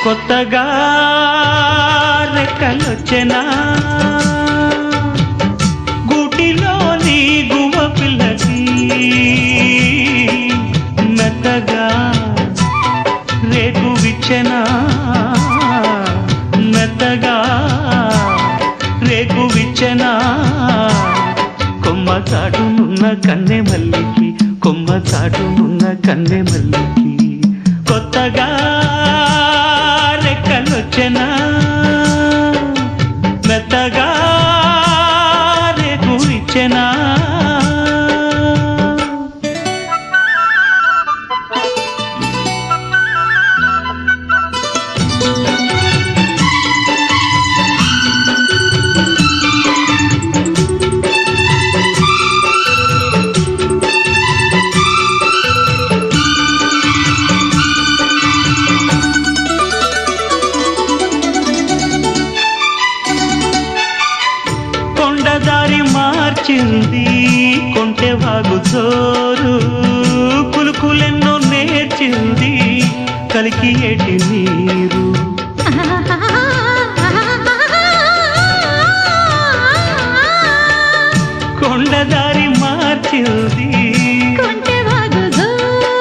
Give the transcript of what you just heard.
కొత్తగా రెక్కలొచ్చెనా గూటిలోని గువ్వ పిల్లకి మెత్తగా రేకు విచ్చెనా మెత్తగా రేకు విచ్చెనా కొమ్మ చాటునున్న కన్నె మల్లికి కొమ్మ చాటునున్న కన్నె మల్లికి కొత్తగా రెక్కలొచ్చెనా మెత్తగా రేకు విచ్చెనా కొండదారి మార్చింది కొంటెవాగు జోరు కులుకులెన్నో నేర్చింది కలికి ఏటి నీరు కొండదారి మార్చింది